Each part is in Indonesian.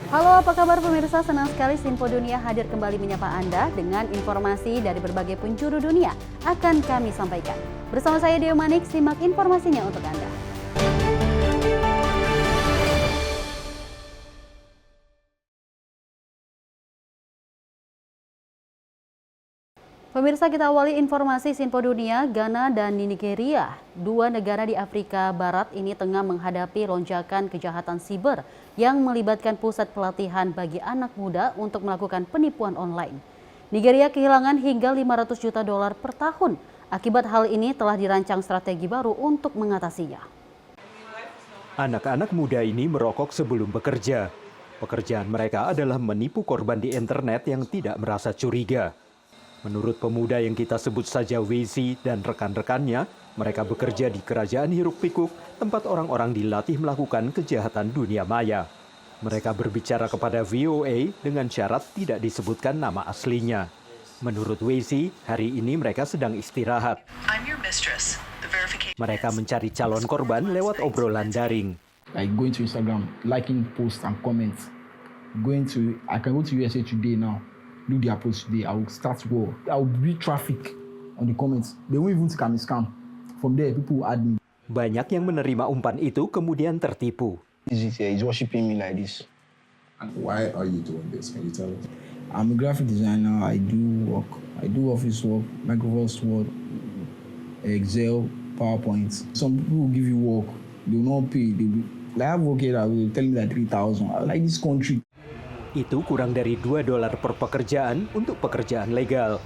Halo, apa kabar pemirsa? Senang sekali Simpo Dunia hadir kembali menyapa Anda dengan informasi dari berbagai penjuru dunia akan kami sampaikan. Bersama saya Deo Manik, simak informasinya untuk Anda. Pemirsa, kita awali informasi Simpo Dunia. Ghana dan Nigeria, dua negara di Afrika Barat ini tengah menghadapi lonjakan kejahatan siber yang melibatkan pusat pelatihan bagi anak muda untuk melakukan penipuan online. Nigeria kehilangan hingga 500 juta dolar per tahun. Akibat hal ini telah dirancang strategi baru untuk mengatasinya. Anak-anak muda ini merokok sebelum bekerja. Pekerjaan mereka adalah menipu korban di internet yang tidak merasa curiga. Menurut pemuda yang kita sebut saja Wezi dan rekan-rekannya, mereka bekerja di kerajaan hiruk-pikuk, tempat orang-orang dilatih melakukan kejahatan dunia maya. Mereka berbicara kepada VOA dengan syarat tidak disebutkan nama aslinya. Menurut Wezi, hari ini mereka sedang istirahat. Mereka mencari calon korban lewat obrolan daring. Like going to Instagram, liking posts and comments. I can go to USA Today now. Do their post today. I will start war. I will build traffic on the comments. They won't even think I'm a scam. From there, people will add me. Banyak yang menerima umpan itu kemudian tertipu. He's worshiping me like this. And why are you doing this? Can you tell us? I'm a graphic designer. I do work. I do office work, Microsoft Word, Excel, PowerPoint. Some people will give you work. They will not pay. I have work here that will tell me like 3,000. I like this country. Itu kurang dari $2 per pekerjaan untuk pekerjaan legal.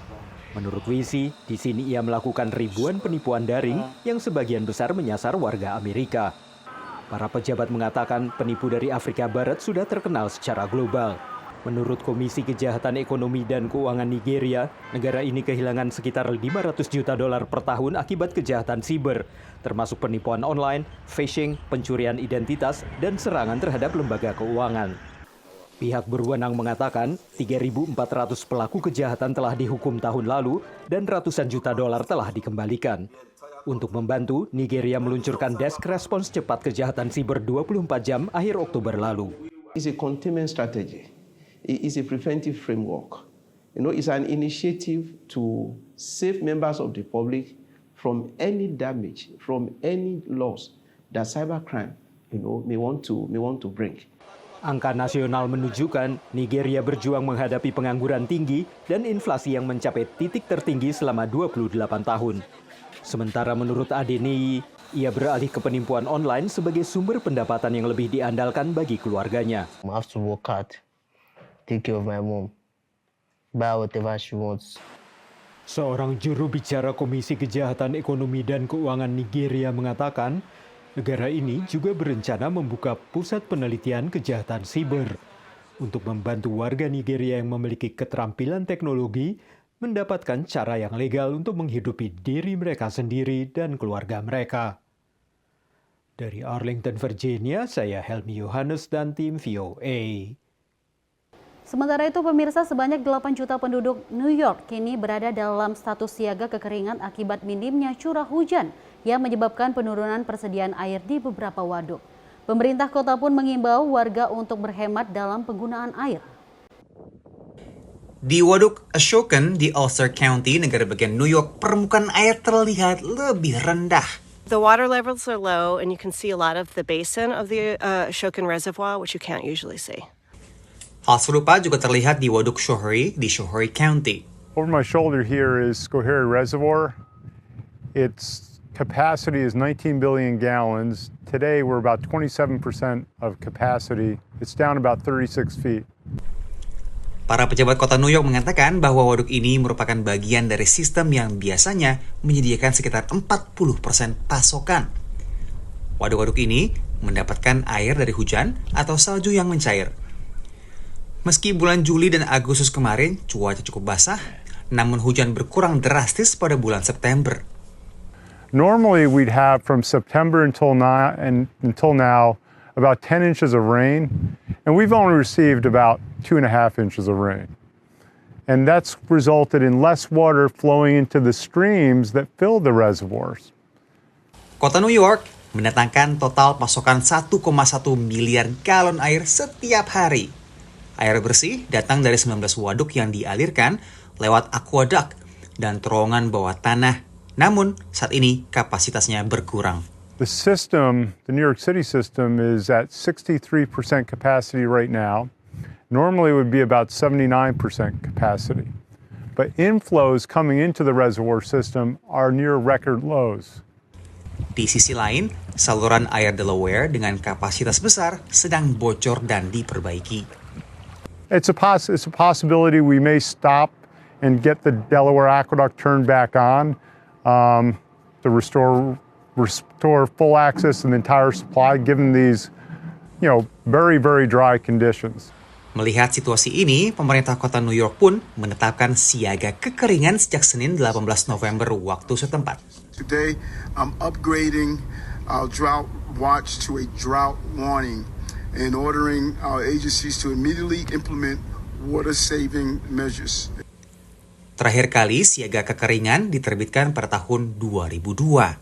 Menurut Wisi, di sini ia melakukan ribuan penipuan daring yang sebagian besar menyasar warga Amerika. Para pejabat mengatakan penipu dari Afrika Barat sudah terkenal secara global. Menurut Komisi Kejahatan Ekonomi dan Keuangan Nigeria, negara ini kehilangan sekitar 500 juta dolar per tahun akibat kejahatan siber, termasuk penipuan online, phishing, pencurian identitas, dan serangan terhadap lembaga keuangan. Pihak berwenang mengatakan 3.400 pelaku kejahatan telah dihukum tahun lalu dan ratusan juta dolar telah dikembalikan. Untuk membantu, Nigeria meluncurkan desk respons cepat kejahatan siber 24 jam akhir Oktober lalu. It's a containment strategy. It is a preventive framework. It's an initiative to save members of the public from any damage, from any loss that cybercrime, may want to bring. Angka nasional menunjukkan Nigeria berjuang menghadapi pengangguran tinggi dan inflasi yang mencapai titik tertinggi selama 28 tahun. Sementara menurut Adeniyi, ia beralih ke penipuan online sebagai sumber pendapatan yang lebih diandalkan bagi keluarganya. I have to work hard, take care of my mom, buy whatever she wants. Seorang juru bicara Komisi Kejahatan Ekonomi dan Keuangan Nigeria mengatakan, negara ini juga berencana membuka pusat penelitian kejahatan siber untuk membantu warga Nigeria yang memiliki keterampilan teknologi mendapatkan cara yang legal untuk menghidupi diri mereka sendiri dan keluarga mereka. Dari Arlington, Virginia, saya Helmi Yohanes dan tim VOA. Sementara itu, pemirsa, sebanyak 8 juta penduduk New York kini berada dalam status siaga kekeringan akibat minimnya curah hujan yang menyebabkan penurunan persediaan air di beberapa waduk. Pemerintah kota pun mengimbau warga untuk berhemat dalam penggunaan air. Di Waduk Ashokan di Ulster County, negara bagian New York, permukaan air terlihat lebih rendah. The water levels are low and you can see a lot of the basin of the Ashokan Reservoir, which you can't usually see. Hal serupa juga terlihat di Waduk Shohari di Shohari County. Over my shoulder here is Schoharie Reservoir. Its capacity is 19 billion gallons. Today we're about 27% of capacity. It's down about 36 feet. Para pejabat kota New York mengatakan bahwa waduk ini merupakan bagian dari sistem yang biasanya menyediakan sekitar 40% pasokan. Waduk-waduk ini mendapatkan air dari hujan atau salju yang mencair. Meski bulan Juli dan Agustus kemarin cuaca cukup basah, namun hujan berkurang drastis pada bulan September. Normally we'd have from September until now about 10 inches of rain, and we've only received about 2.5 inches of rain. And that's resulted in less water flowing into the streams that fill the reservoirs. Kota New York mendatangkan total pasokan 1,1 miliar galon air setiap hari. Air bersih datang dari 19 waduk yang dialirkan lewat aqueduct dan terowongan bawah tanah. Namun, saat ini kapasitasnya berkurang. The system, the New York City system, is at 63% capacity right now. Normally it would be about 79% capacity. But inflows coming into the reservoir system are near record lows. Di sisi lain, saluran air Delaware dengan kapasitas besar sedang bocor dan diperbaiki. It's a possibility we may stop and get the Delaware Aqueduct turned back on to restore full access and the entire supply, given these, very, very dry conditions. Melihat situasi ini, pemerintah kota New York pun menetapkan siaga kekeringan sejak Senin 18 November waktu setempat. Today, I'm upgrading our drought watch to a drought warning and ordering our agencies to immediately implement water-saving measures. Terakhir kali siaga kekeringan diterbitkan pada tahun 2002.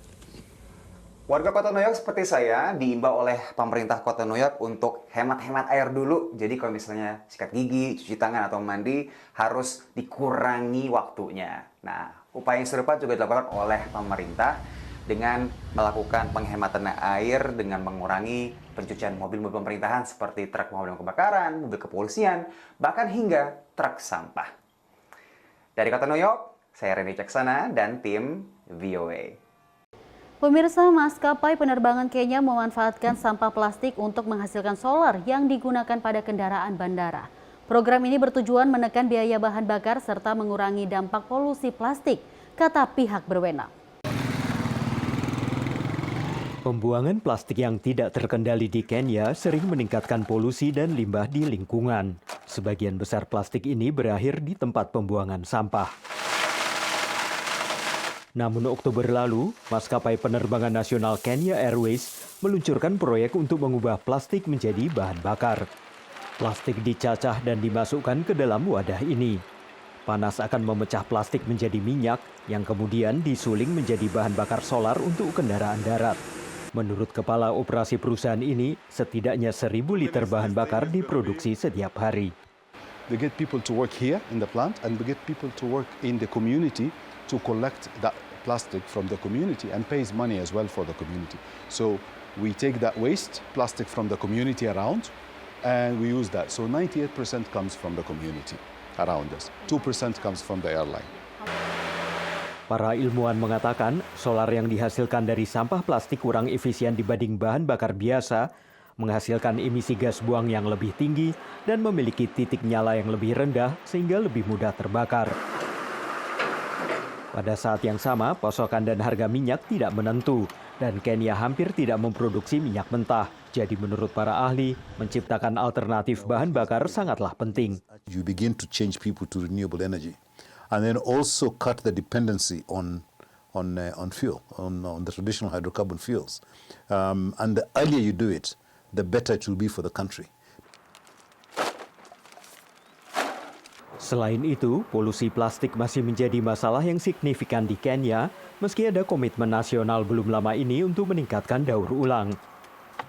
Warga kota New York seperti saya diimbau oleh pemerintah kota New York untuk hemat-hemat air dulu. Jadi kalau misalnya sikat gigi, cuci tangan, atau mandi harus dikurangi waktunya. Nah, upaya yang serupa juga dilakukan oleh pemerintah dengan melakukan penghematan air dengan mengurangi pencucian mobil-mobil pemerintahan seperti truk pemadam kebakaran, mobil kepolisian, bahkan hingga truk sampah. Dari kota New York, saya Reni Caksana dan tim VOA. Pemirsa, maskapai penerbangan Kenya memanfaatkan sampah plastik untuk menghasilkan solar yang digunakan pada kendaraan bandara. Program ini bertujuan menekan biaya bahan bakar serta mengurangi dampak polusi plastik, kata pihak berwenang. Pembuangan plastik yang tidak terkendali di Kenya sering meningkatkan polusi dan limbah di lingkungan. Sebagian besar plastik ini berakhir di tempat pembuangan sampah. Namun Oktober lalu, maskapai penerbangan nasional Kenya Airways meluncurkan proyek untuk mengubah plastik menjadi bahan bakar. Plastik dicacah dan dimasukkan ke dalam wadah ini. Panas akan memecah plastik menjadi minyak yang kemudian disuling menjadi bahan bakar solar untuk kendaraan darat. Menurut kepala operasi perusahaan ini, setidaknya 1.000 liter bahan bakar diproduksi setiap hari. We get people to work here in the plant and we get people to work in the community to collect that plastic from the community and pays money as well for the community. So we take that waste plastic from the community around and we use that. So 98% comes from the community around us. 2% comes from the airline. Para ilmuwan mengatakan, solar yang dihasilkan dari sampah plastik kurang efisien dibanding bahan bakar biasa, menghasilkan emisi gas buang yang lebih tinggi, dan memiliki titik nyala yang lebih rendah sehingga lebih mudah terbakar. Pada saat yang sama, pasokan dan harga minyak tidak menentu, dan Kenya hampir tidak memproduksi minyak mentah. Jadi menurut para ahli, menciptakan alternatif bahan bakar sangatlah penting. You begin to change people to renewable energy. And then also cut the dependency on fuel, on the traditional hydrocarbon fuels. And the earlier you do it, the better it will be for the country. Selain itu, polusi plastik masih menjadi masalah yang signifikan di Kenya, meski ada komitmen nasional belum lama ini untuk meningkatkan daur ulang.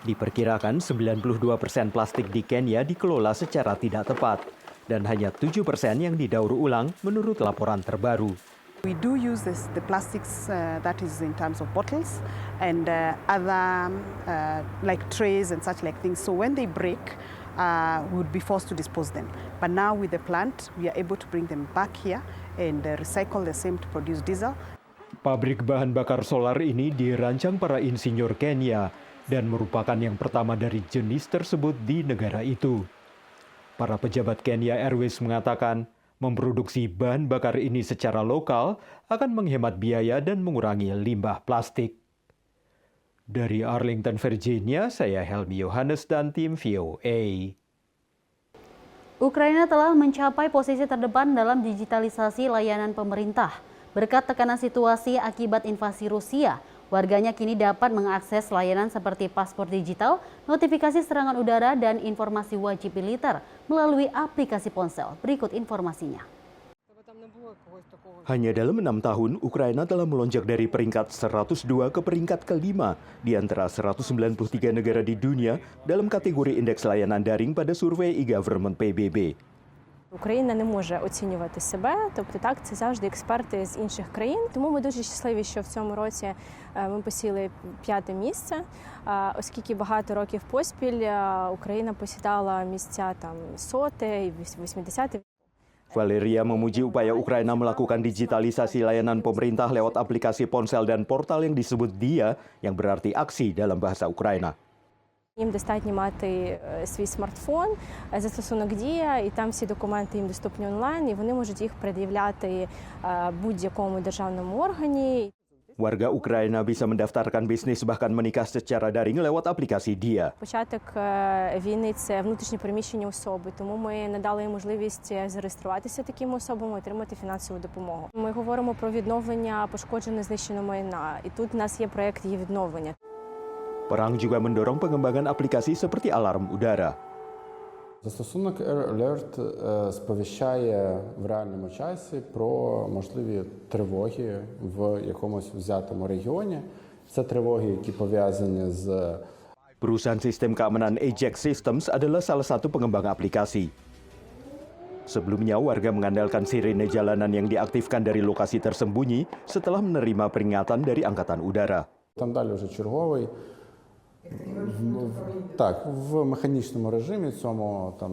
Diperkirakan 92% plastik di Kenya dikelola secara tidak tepat, dan hanya 7% yang didaur ulang menurut laporan terbaru. We do use the plastics that is in terms of bottles and other like trays and such like things. So when they break, we would be forced to dispose them. But now with the plant, we are able to bring them back here and recycle the same to produce diesel. Pabrik bahan bakar solar ini dirancang para insinyur Kenya dan merupakan yang pertama dari jenis tersebut di negara itu. Para pejabat Kenya Airways mengatakan, memproduksi bahan bakar ini secara lokal akan menghemat biaya dan mengurangi limbah plastik. Dari Arlington, Virginia, saya Helmi Yohanes dan tim VOA. Ukraina telah mencapai posisi terdepan dalam digitalisasi layanan pemerintah. Berkat tekanan situasi akibat invasi Rusia, warganya kini dapat mengakses layanan seperti paspor digital, notifikasi serangan udara, dan informasi wajib militer melalui aplikasi ponsel. Berikut informasinya. Hanya dalam 6 tahun, Ukraina telah melonjak dari peringkat 102 ke peringkat ke-5 di antara 193 negara di dunia dalam kategori indeks layanan daring pada survei e-government PBB. Україна не може оцінювати себе, тобто так, це завжди експерти з інших країн. Тому ми дуже щасливі, що в цьому році ми посіли 5-те місце, оскільки багато років поспіль Україна посідала місця там 100-те і 80-те. Valeria memuji upaya Ukraina melakukan digitalisasi layanan pemerintah lewat aplikasi ponsel dan portal yang disebut DIA, yang berarti aksi dalam bahasa Ukraina. Їм достатньо мати свій смартфон, застосунок Дія, і там всі документи їм доступні онлайн, і вони можуть їх пред'являти будь-якому державному органі. Warga Ukraina bisa mendaftarkan bisnis bahkan menikah secara daring lewat aplikasi DIA. Початок війни – це внутрішньо переміщені особи, тому ми надали їм можливість зареєструватися такими особами, отримати фінансову допомогу. Ми говоримо про відновлення пошкодженого знищеного майна, і тут у нас є проєкт її відновлення. Perang juga mendorong pengembangan aplikasi seperti alarm udara. Застосунок Air Alert сповіщає в реальному часі про можливі тривоги в якомусь взятому регіоні. Це тривоги, які пов'язані з... Perusahaan sistem keamanan Ajax Systems adalah salah satu pengembang aplikasi. Sebelumnya, warga mengandalkan sirene jalanan yang diaktifkan dari lokasi tersembunyi setelah menerima peringatan dari Angkatan Udara. Там далі вже черговий. Так, в механічному режимі цьому там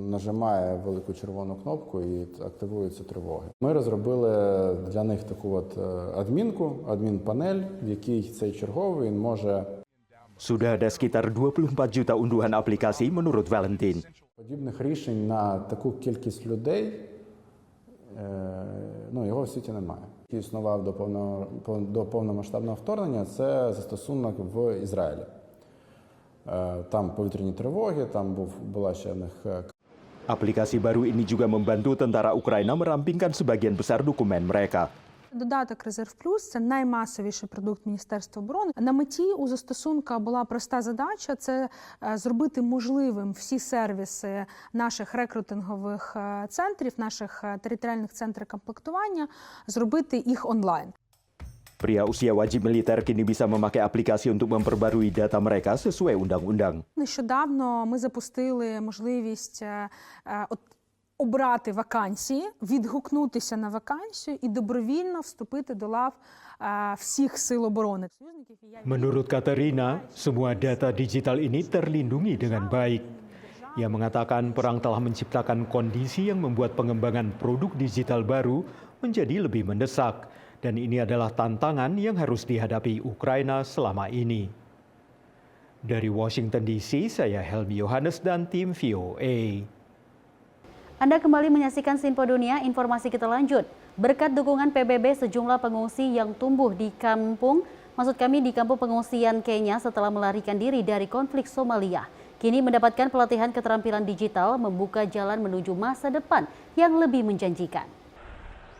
нажимає велику червону кнопку і активуються тривоги. Ми розробили для них таку от адмінпанель, в якій цей черговий може... Sudah ada sekitar 24 juta unduhan aplikasi menurut Valentin. Подібних рішень на таку кількість людей, його в світі немає. Який існував до повномасштабного вторгнення, це застосунок в Ізраїлі. Там повітряні тривоги, там була ще в них... Aplikasi baru ini juga membantu tentara Ukraina merampingkan sebagian besar dokumen mereka. Додаток «Резерв Плюс» – це наймасовіший продукт Міністерства оборони. На меті у застосунка була проста задача – це зробити можливим всі сервіси наших рекрутингових центрів, наших територіальних центрів комплектування, зробити їх онлайн. Pria usia wajib militer kini bisa memakai aplikasi untuk memperbarui data mereka sesuai undang-undang. Нещодавно ми запустили можливість обрати вакансії, відгукнутися на вакансію і добровільно вступити до лав всіх сил оборони. Menurut Katerina, semua data digital ini terlindungi dengan baik. Ia mengatakan perang telah menciptakan kondisi yang membuat pengembangan produk digital baru menjadi lebih mendesak. Dan ini adalah tantangan yang harus dihadapi Ukraina selama ini. Dari Washington DC, saya Helmi Yohanes dan tim VOA. Anda kembali menyaksikan Sinpo Dunia, informasi kita lanjut. Berkat dukungan PBB, sejumlah pengungsi yang tumbuh di kampung pengungsian Kenya setelah melarikan diri dari konflik Somalia, kini mendapatkan pelatihan keterampilan digital membuka jalan menuju masa depan yang lebih menjanjikan.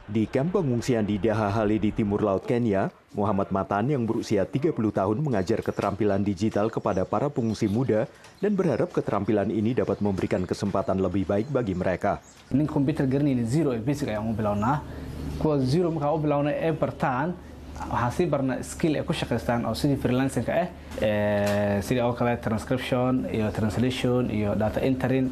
Di kamp pengungsian di Daha Hale di timur laut Kenya, Muhammad Matan yang berusia 30 tahun mengajar keterampilan digital kepada para pengungsi muda dan berharap keterampilan ini dapat memberikan kesempatan lebih baik bagi mereka. Nin computer garni zero basic ayaan u bilownaa kuwa zero markaa u bilownay ee bartaan waxaa sii barna skill ay ku shaqaystaan oo sidii freelancerka sidii oo kale transcription iyo translation iyo data entering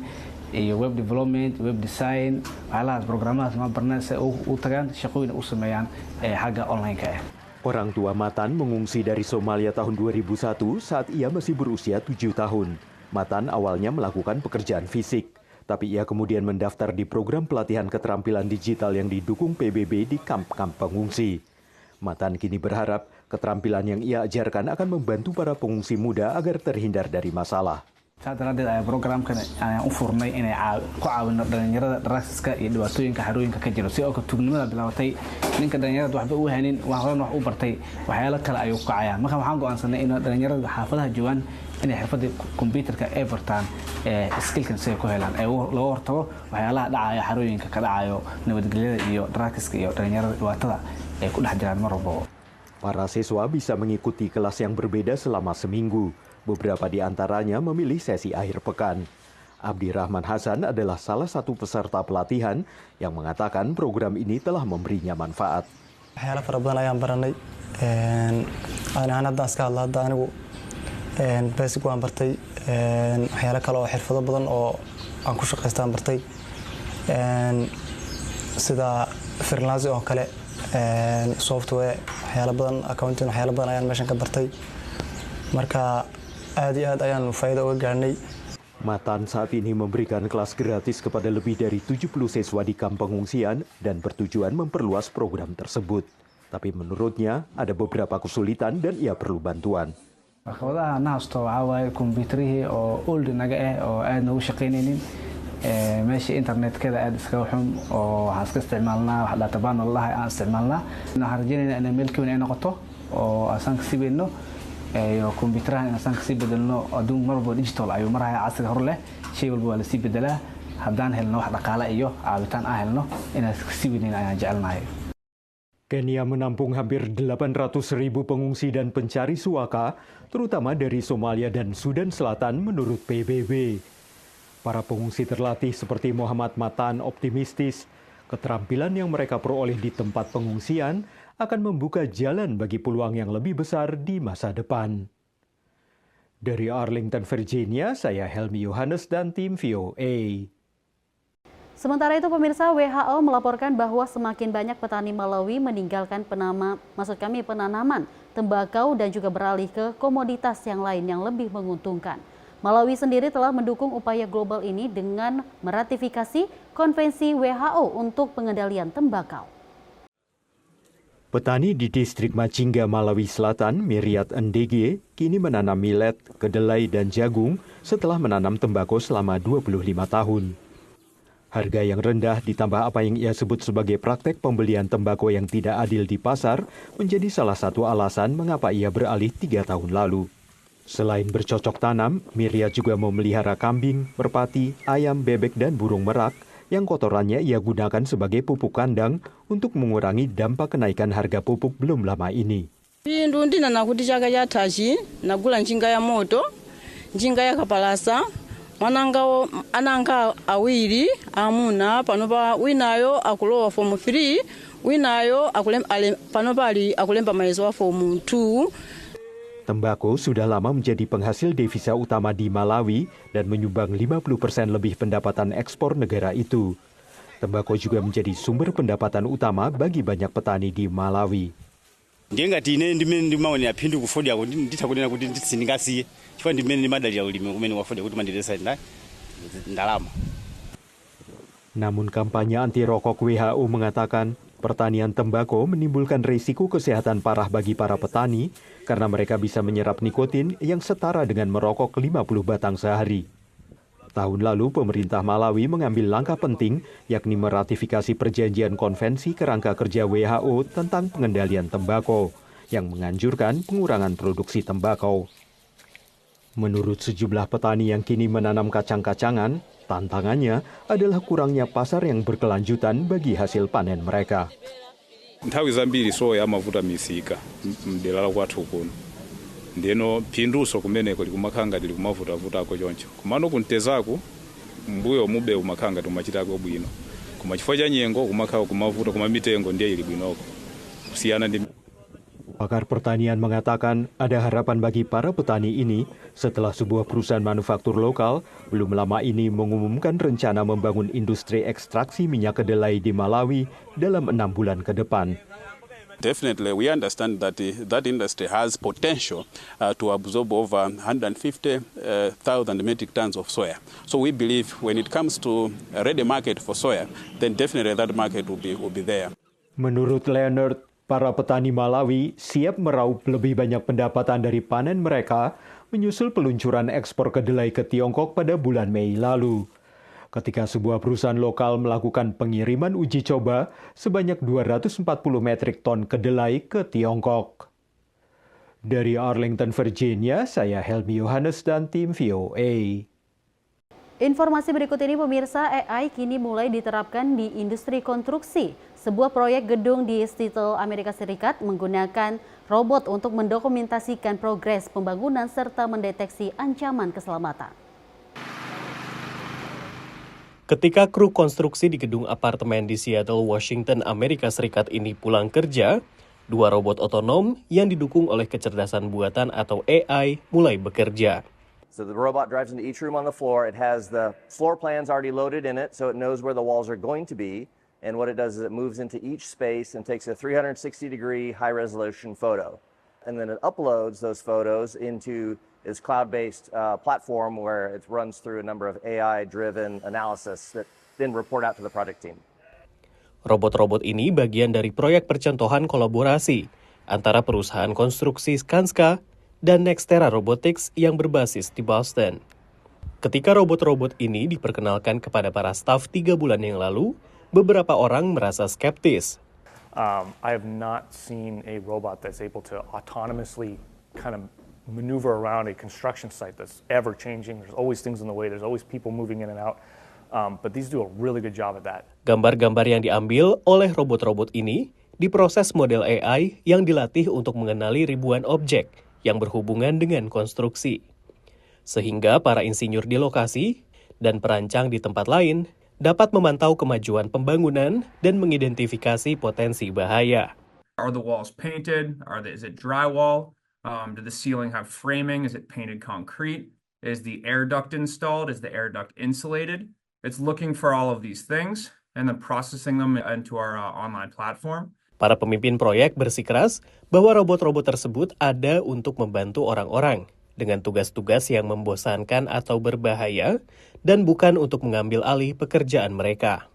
iyo web development, web design, waxyaalahaas programadaas ma barnaan si u tagaan shaqooyin u sameeyaan xagga online-ka ah. Orang tua Matan mengungsi dari Somalia tahun 2001 saat ia masih berusia 7 tahun. Matan awalnya melakukan pekerjaan fisik, tapi ia kemudian mendaftar di program pelatihan keterampilan digital yang didukung PBB di kamp-kamp pengungsi. Matan kini berharap keterampilan yang ia ajarkan akan membantu para pengungsi muda agar terhindar dari masalah. Saat daraaddeed ayaa programkan ayaan u furnay inay ku caawino dhalinyarada rasiska iyo dhibaatooyinka xarooyinka ka jiro si oo ka tuugnimada bilaabatay ninka dhalinyarada waxba u hanin wax u bartay waxyaalo kale ayuu ku kacayaan marka waxaan go'aansanay in dhalinyarada xaafadaha joogaan inay xirfadda kombiyuutarka ay bartaan skillkan si ay ku helaan ee loo hortago waxyaalaha dhacaya xarooyinka ka dhacayo nabadgelyada iyo rasiska iyo dhalinyarada dhibaatada ay ku dhex jiraan mar walba. Para siswa bisa mengikuti kelas yang berbeda selama seminggu. Beberapa di antaranya memilih sesi akhir pekan. Abdirrahman Hasan adalah salah satu peserta pelatihan yang mengatakan program ini telah memberinya manfaat. waxyaalo fara badan ayaan baranay ahaan haddaan iska hadla hadda anigu basic waan bartay waxyaalo kale oo xirfado badan oo aan ku shaqaystaan bartay sida freelancing oo kale software waxyaalo badan accounting waxyaalo badan ayaan meeshan ka bartay marka aad iyo aad ayaan faa'iido uga gaarnay. Matan saat ini memberikan kelas gratis kepada lebih dari 70 siswa di kamp pengungsian dan bertujuan memperluas program tersebut. Tapi menurutnya ada beberapa kesulitan dan ia perlu bantuan. caqabadaha naasto waxaa waaye kombiyuutarihii oo old naga oo aad noogu shaqaynaynin meesha internetkada aad iskaga xun oo waxaan iska isticmaalnaa wax databaan wallahi aan isticmaalnaa waxaan rajaynaynaa inay meel ka weyn ay noqoto oo asaan kasii beedno iyo kombiyuutarahan inaan kasii bedelno adduun mar walba digital ayuu maraya casriga hor leh shay walba waa lasii bedelaa haddaan helno wax dhaqaale iyo caabitaan aan helno inaan kasii weynayn ayaan jecelnahay. Kenya menampung hampir 800.000 pengungsi dan pencari suaka, terutama dari Somalia dan Sudan Selatan menurut PBB. Para pengungsi terlatih seperti Muhammad Matan optimistis, keterampilan yang mereka peroleh di tempat pengungsian akan membuka jalan bagi peluang yang lebih besar di masa depan. Dari Arlington, Virginia, saya Helmi Yohanes dan tim VOA. Sementara itu pemirsa, WHO melaporkan bahwa semakin banyak petani Malawi meninggalkan penanaman tembakau dan juga beralih ke komoditas yang lain yang lebih menguntungkan. Malawi sendiri telah mendukung upaya global ini dengan meratifikasi Konvensi WHO untuk pengendalian tembakau. Petani di distrik Machinga, Malawi Selatan, Miriat Ndege, kini menanam millet, kedelai, dan jagung setelah menanam tembakau selama 25 tahun. Harga yang rendah ditambah apa yang ia sebut sebagai praktek pembelian tembakau yang tidak adil di pasar menjadi salah satu alasan mengapa ia beralih 3 tahun lalu. Selain bercocok tanam, Miriat juga memelihara kambing, merpati, ayam, bebek, dan burung merak yang kotorannya ia gunakan sebagai pupuk kandang untuk mengurangi dampak kenaikan harga pupuk belum lama ini. Pindu ndina nakuti chaka cha tachi nagula njinga ya moto, njinga ya kapalasa, ananga awiri amuna panopa winayo akulowa form 3, winayo panopa ali akulemba mayezo wa form 2. Tembakau sudah lama menjadi penghasil devisa utama di Malawi dan menyumbang 50% lebih pendapatan ekspor negara itu. Tembakau juga menjadi sumber pendapatan utama bagi banyak petani di Malawi. Ngati ine ndimene maoni aphindu kufodya kuti nditakunena kuti ndisindingasiye chifukwa ndimene ndimadalira ulimi kumene wafodya kuti mandiresa ndalama. Namun kampanye anti rokok WHO mengatakan pertanian tembakau menimbulkan risiko kesehatan parah bagi para petani karena mereka bisa menyerap nikotin yang setara dengan merokok 50 batang sehari. Tahun lalu, pemerintah Malawi mengambil langkah penting, yakni meratifikasi perjanjian konvensi kerangka kerja WHO tentang pengendalian tembakau, yang menganjurkan pengurangan produksi tembakau. Menurut sejumlah petani yang kini menanam kacang-kacangan, tantangannya adalah kurangnya pasar yang berkelanjutan bagi hasil panen mereka. Nthawi zambiri soya amavuta misika mdera la kwathu kuno. Ndeno phinduso kumeneko likumakhanga tili kumavutavutako choncho. Kumano kuntezaku mbuyo mube umakhanga tumachitako bwino. Koma chifukwa cha nyengo kumakhawa kumavuta kuma mitengo ndiye ili bwinoko. Kusiyana ndi Pakar pertanian mengatakan ada harapan bagi para petani ini setelah sebuah perusahaan manufaktur lokal belum lama ini mengumumkan rencana membangun industri ekstraksi minyak kedelai di Malawi dalam 6 bulan ke depan. Definitely, we understand that that industry has potential to absorb over 150,000 metric tons of soya. So we believe when it comes to a ready market for soya, then definitely that market will be there. Menurut Leonard, para petani Malawi siap meraup lebih banyak pendapatan dari panen mereka menyusul peluncuran ekspor kedelai ke Tiongkok pada bulan Mei lalu. Ketika sebuah perusahaan lokal melakukan pengiriman uji coba sebanyak 240 metrik ton kedelai ke Tiongkok. Dari Arlington, Virginia, saya Helmi Yohanes dan tim VOA. Informasi berikut ini pemirsa, AI kini mulai diterapkan di industri konstruksi. Sebuah proyek gedung di Seattle, Amerika Serikat menggunakan robot untuk mendokumentasikan progres pembangunan serta mendeteksi ancaman keselamatan. Ketika kru konstruksi di gedung apartemen di Seattle, Washington, Amerika Serikat ini pulang kerja, 2 robot otonom yang didukung oleh kecerdasan buatan atau AI mulai bekerja. So the robot drives into each room on the floor. It has the floor plans already loaded in it, so it knows where the walls are going to be. And what it does is it moves into each space and takes a 360-degree high-resolution photo. And then it uploads those photos into its cloud-based platform where it runs through a number of AI-driven analysis that then report out to the project team. Robot-robot ini bagian dari proyek percontohan kolaborasi antara perusahaan konstruksi Skanska dan Nextera Robotics yang berbasis di Boston. Ketika robot-robot ini diperkenalkan kepada para staf 3 bulan yang lalu, beberapa orang merasa skeptis. I have not seen a robot that's able to autonomously kind of maneuver around a construction site that's ever changing. There's always things in the way. There's always people moving in and out. But these do a really good job at that. Gambar-gambar yang diambil oleh robot-robot ini diproses model AI yang dilatih untuk mengenali ribuan objek yang berhubungan dengan konstruksi. Sehingga para insinyur di lokasi dan perancang di tempat lain dapat memantau kemajuan pembangunan dan mengidentifikasi potensi bahaya. Are the walls painted? Is it drywall? Did the ceiling have framing? Is it painted concrete? Is the air duct installed? Is the air duct insulated? It's looking for all of these things and then processing them into our online platform. Para pemimpin proyek bersikeras bahwa robot-robot tersebut ada untuk membantu orang-orang dengan tugas-tugas yang membosankan atau berbahaya dan bukan untuk mengambil alih pekerjaan mereka.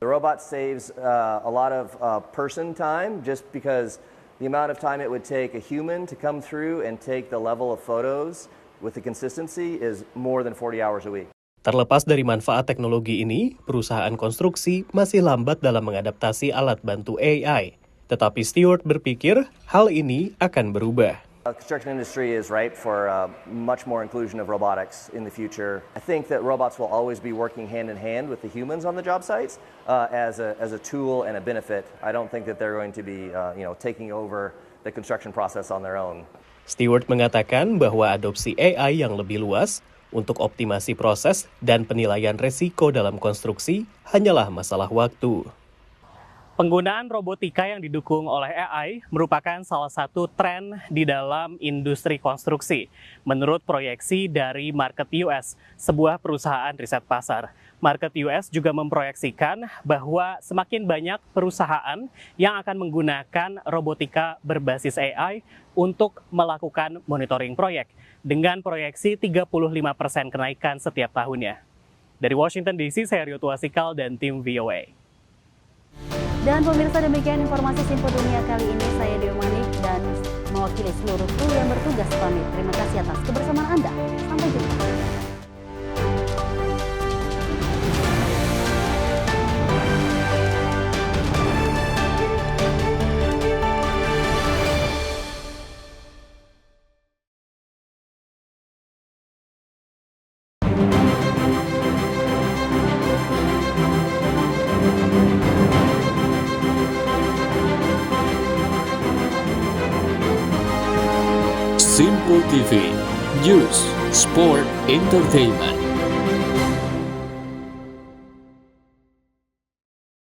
The robot saves a lot of person time just because the amount of time it would take a human to come through and take the level of photos with the consistency is more than 40 hours a week. Terlepas dari manfaat teknologi ini, perusahaan konstruksi masih lambat dalam mengadaptasi alat bantu AI. Tetapi Stewart berpikir hal ini akan berubah. The construction industry is ripe for much more inclusion of robotics in the future. I think that robots will always be working hand in hand with the humans on the job sites as a tool and a benefit. I don't think that they're going to be taking over the construction process on their own. Stewart mengatakan bahwa adopsi AI yang lebih luas untuk optimasi proses dan penilaian resiko dalam konstruksi hanyalah masalah waktu. Penggunaan robotika yang didukung oleh AI merupakan salah satu tren di dalam industri konstruksi. Menurut proyeksi dari Market US, sebuah perusahaan riset pasar, Market US juga memproyeksikan bahwa semakin banyak perusahaan yang akan menggunakan robotika berbasis AI untuk melakukan monitoring proyek, dengan proyeksi 35% kenaikan setiap tahunnya. Dari Washington DC, saya Rio Tuasikal dan tim VOA. Dan pemirsa, demikian informasi Simpo Dunia kali ini. Saya Dewi Manik dan mewakili seluruh kru yang bertugas pamit. Terima kasih atas kebersamaan Anda. Sampai jumpa. Simpo TV, News, Sport, Entertainment.